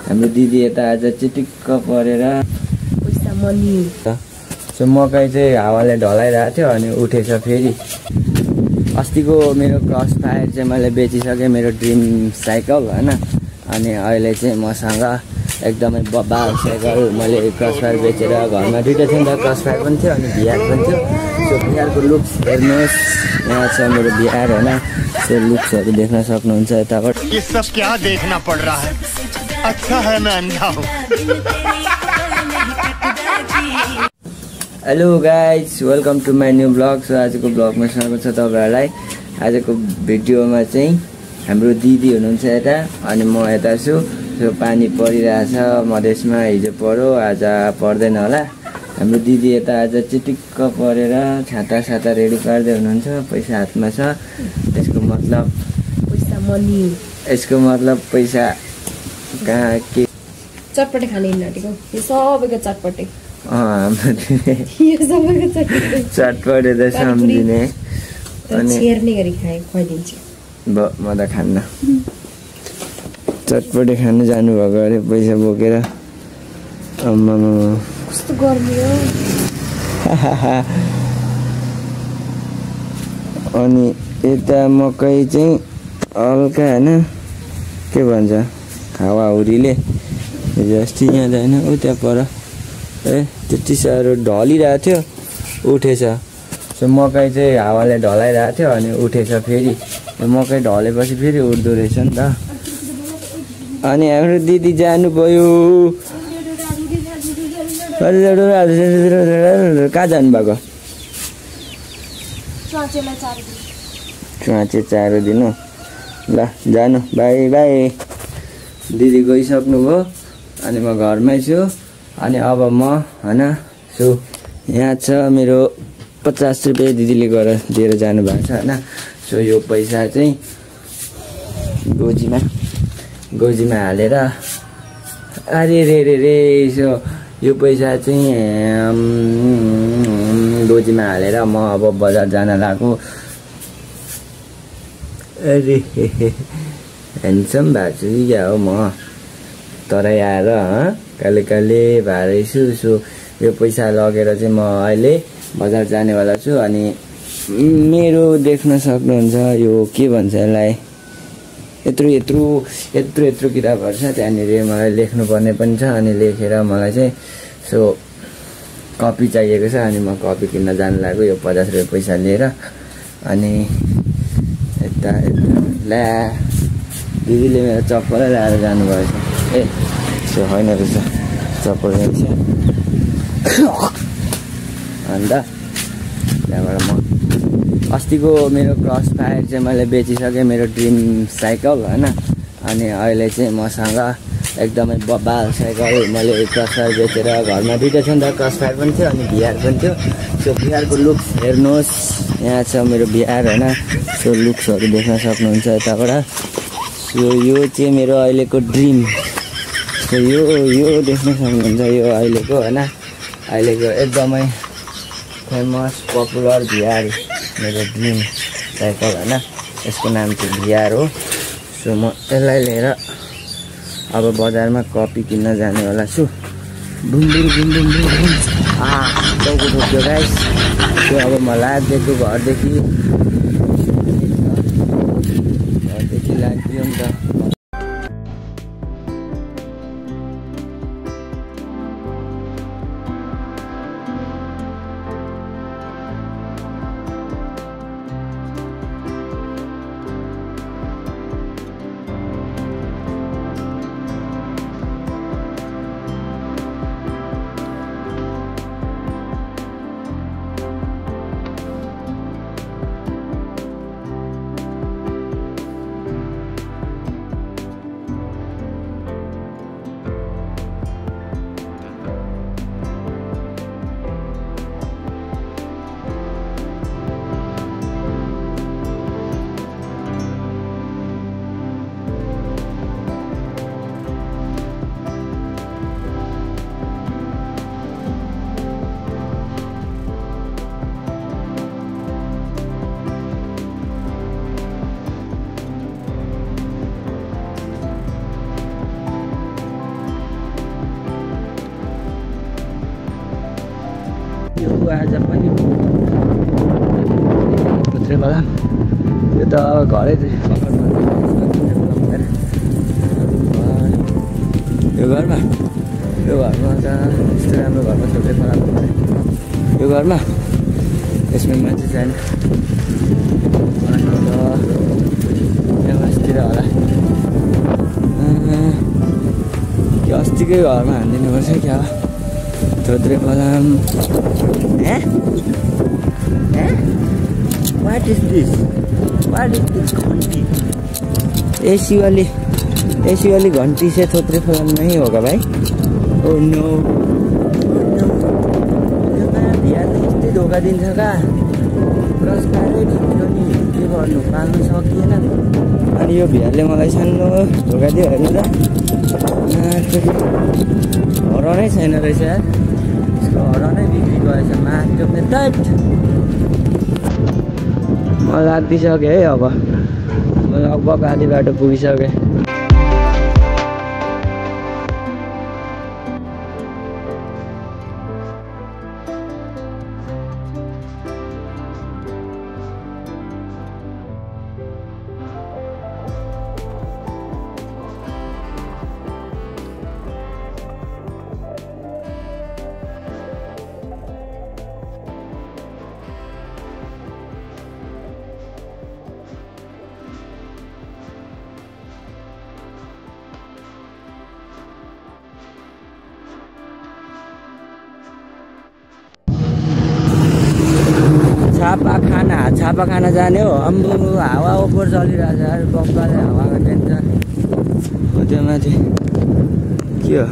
हाम्रो दिदी यता आज चिटिक्क परेर पैसा मनी सो मकै चाहिँ हावाले ढलाइरहेको थियो अनि उठेछ फेरि। अस्तिको मेरो क्रस फायर चाहिँ मैले बेचिसकेँ, मेरो ड्रिम साइकल होइन। अनि अहिले चाहिँ मसँग एकदमै बबाल साइकल मैले क्रस फायर बेचेर घरमा दुइटा थियो नि त, क्रस फायर पनि थियो अनि भिआर पनि थियो। सो भिआरको लुक्स हेर्नुहोस्, यहाँ छ मेरो भिआर होइन। सो लुक्सहरू देख्न सक्नुहुन्छ यताबाट। ये सब क्या देखना पड़ रहा है, अच्छा है मैं अंधा हूँ। Hello guys, welcome to my new blog. So आजको ब्लगमा स्वागत छ तपाईँहरूलाई। आजको भिडियोमा चाहिँ हाम्रो दिदी हुनुहुन्छ यता अनि म यता छु। सो पानी परिरहेछ मधेसमा, हिजो पऱ्यो आज पर्दैन होला। हाम्रो दिदी यता आज चिटिक्क परेर छाता साता रेडी पार्दै हुनुहुन्छ, पैसा हातमा छ। यसको मतलब पैसा मनी, यसको मतलब पैसा कहाँ के चटपटे खाने हिँडेको यो सबैको चटपटे। हाम्रो यो सबैको चटपटे चटपटे त सम्झिने अनि छेर्ने गरी खुवाइदिन्छु। म त खान्न, चटपटे खानु जानुभएको अरे पैसा बोकेर। आम्मामा कस्तो गर्मी हो। अनि यता मकै चाहिँ हल्का होइन के भन्छ हावाहुरीले हिजो अस्ति यहाँ होइन ऊ त्यहाँ पर त्यति साह्रो ढलिरहेको थियो, उठेछ। सो मकै चाहिँ हावाले ढलाइरहेको थियो अनि उठेछ फेरि। मकै ढलेपछि फेरि उठ्दो रहेछ नि त। अनि हाम्रो दिदी जानुभयो, कहाँ जानुभएको? चुवाचे चारो दिनु ल, जानु बाई बाई। दिदी गइसक्नुभयो अनि म घरमै छु। अनि अब म होइन सो यहाँ छ मेरो 50 रुपियाँ दिदीले गएर दिएर जानुभएको छ होइन। सो यो पैसा चाहिँ गोजीमा हालेर अरे रे रे रे। सो यो पैसा चाहिँ गोजीमा हालेर म अब बजार जान लागेको। अरे ह्यान्डसम भएको छु क्या हो म, तरै आएर काले काले भएरछु। सो यो पैसा लगेर चाहिँ म अहिले बजार जानेवाला छु। अनि मेरो देख्न सक्नुहुन्छ यो के भन्छ यसलाई, यत्रो किताबहरू छ, त्यहाँनिर मलाई लेख्नुपर्ने पनि छ। अनि लेखेर मलाई चाहिँ सो कपी चाहिएको छ अनि म कपी किन्न जानु लाग्यो यो 50 रुपियाँ पैसा लिएर। अनि यता ल्या दिदीले मेरो चप्पलै ल्याएर जानुभएछ। ए सो होइन रहेछ, चप्पल रहेछ। अन्त त्यहाँबाट म अस्तिको मेरो क्रस फायर चाहिँ मैले बेचिसकेँ, मेरो ड्रिम साइकल होइन। अनि अहिले चाहिँ मसँग एकदमै बबाल साइकल मैले क्रस फायर बेचेर घरमा दुइटा थियो नि त, क्रस फायर पनि थियो अनि भिआर पनि थियो। सो भिआरको लुक्स हेर्नुहोस्, यहाँ छ मेरो भिआर होइन। सो लुक्सहरू देख्न सक्नुहुन्छ यताबाट। सो यो चाहिँ मेरो अहिलेको ड्रिम। सो यो देख्न सक्नुहुन्छ यो अहिलेको होइन, अहिलेको एकदमै फेमस पपुलर भिआर मेरो ड्रिम साइकल होइन। यसको नाम चाहिँ भिआर हो। सो म यसलाई लिएर अब बजारमा कपी किन्न जानेवाला छु। Boom boom boom boom boom boom टाउको ठोक्यो गाइस। त्यो अब म लाग्दिएको घरदेखि लाग्दियो नि त। आज पनि थोत्रे खोला यो त घरै यो घरमा त यस्तो राम्रो घरमा थोत्रे खोला यो घरमा यसमा मान्छे छैन अस्तिर होला त्यो अस्तिकै घरमा हानिदिनुपर्छ क्या थोत्रे खोला What is this घंटी एसी वाली घंटी से थोत्रे खोला नहीं होगा भाई oh no बिहान यस्तै धोका दिन्छ का क्रस पारै ढिलो नि के गर्नु पाल्नु सकिएन अनि यो भियारले मलाई सानो धोका दियो हेर्नु त हराउनै छैन रहेछ यार यसको हराउनै बिग्री गएछ माटो दैट म लाग्दिसकेँ है अब म लगभग आधी बाटो पुगिसकेँ छापा खाना जाने हो अम्बो हावा ओपर चलिरहेछ यार बक्काले हावा दिन्छ हो त्यो माथि के हो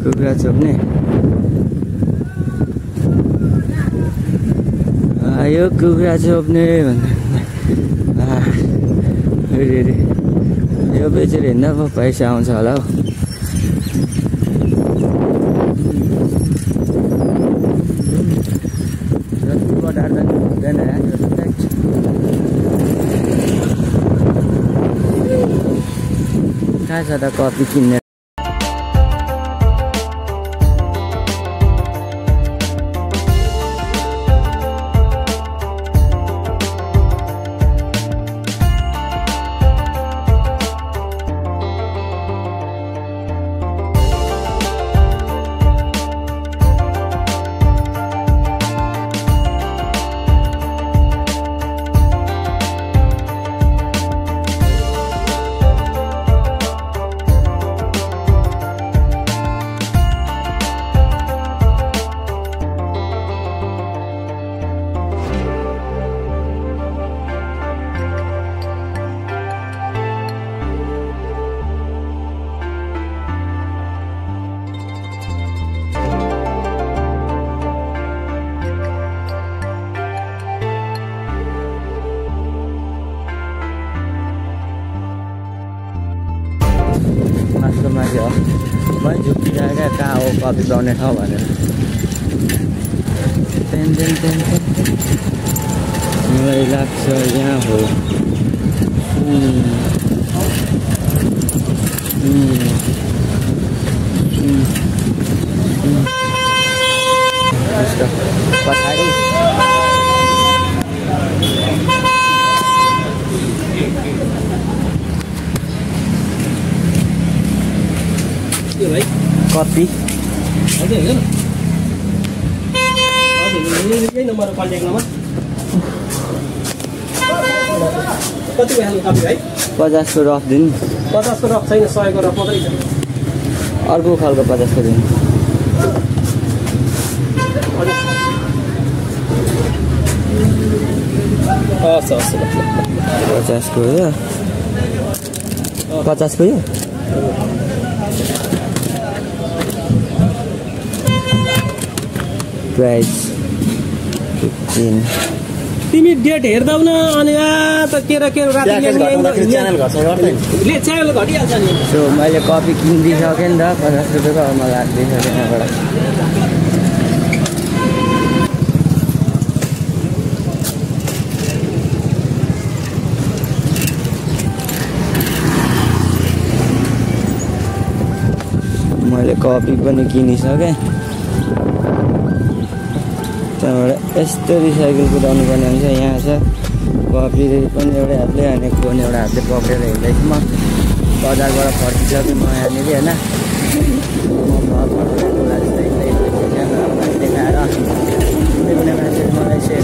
कुखुरा छोप्ने यो कुखुरा छोप्ने भन्दा यो बेचेर हिँड्दा पो पैसा आउँछ होला हौ कहाँ छ त कफी किन्ने माथि हो मैले झुक्किरहेको कहाँ हो कफी पाउने ठाउँ भनेर मलाई लाग्छ यहाँ हो पछाडि कफी यही नम्बर कन्ट्याक्ट नम्बर कति भयो कफी भाइ 50 को रफ दिनु 50 को रफ छैन 100 को रफ मात्रै छ अर्को खालको 50 को दिनु हस् 50 को हो 50 को यो प्राइस 15 तिमी डेट हेर्दैौ न अनि त के राति च्यानल घटिहाल्छ नि सो मैले कफी किनिदिइसकेँ नि त 50 रुपियाँको अब मलाई लाग्दिसकेँ यहाँबाट मैले कफी पनि किनिसकेँ त्यहाँबाट यस्तो रिसाइकल कुदाउनु पर्ने हुन्छ। यहाँ छ कपी पनि एउटै हातले अनि फोन एउटा हातले पक्रेर हिँड्दैछु म। बजारबाट फर्किसकेँ म यहाँनिर होइन। म घरको लागि देखाएर कुनै कुनै मान्छेले मलाई सेयर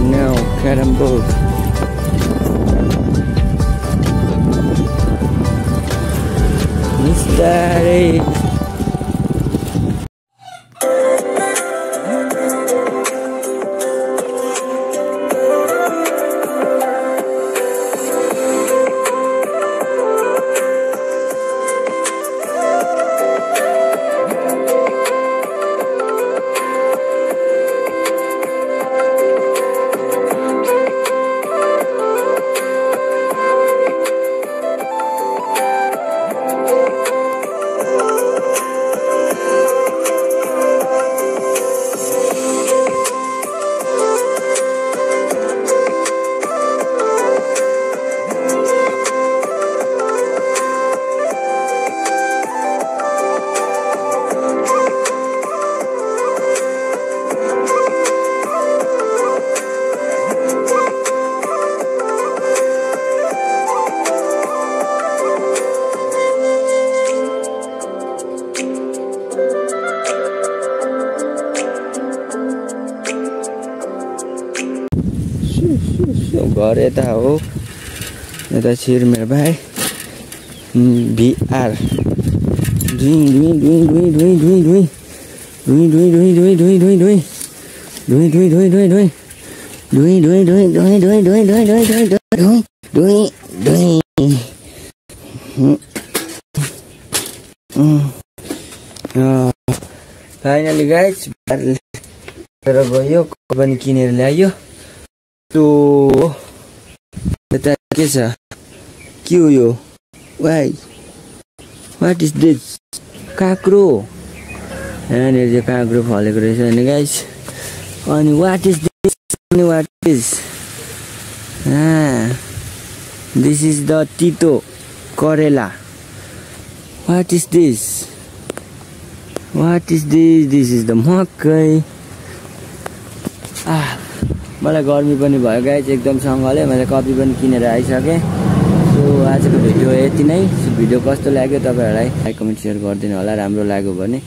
No, caramba. Mystery. घर यता हो, यता छिर मेरो भाइ भिआर फाइनली गाइस गयो पनि किनेर ल्यायो। यता के छ के हो यो? Why what is this? काँक्रो। यहाँनिर चाहिँ काँक्रो फलेको रहेछ नि गाइस। अनि what is this? What is this is the तितो करेला। What is this? What is this? This is the मकै। मलाई गर्मी पनि भयो गाइस एकदम सँगले। मैले कपी पनि किनेर आइसकेँ। सो आजको भिडियो यति नै। सो भिडियो कस्तो लाग्यो तपाईँहरूलाई लाइक कमेन्ट सेयर गरिदिनु होला राम्रो लाग्यो भने।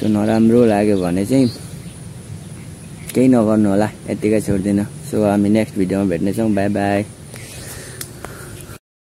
सो नराम्रो लाग्यो भने चाहिँ केही नगर्नु होला, यतिकै छोड्दिनँ। सो हामी नेक्स्ट भिडियोमा भेट्नेछौँ। By by.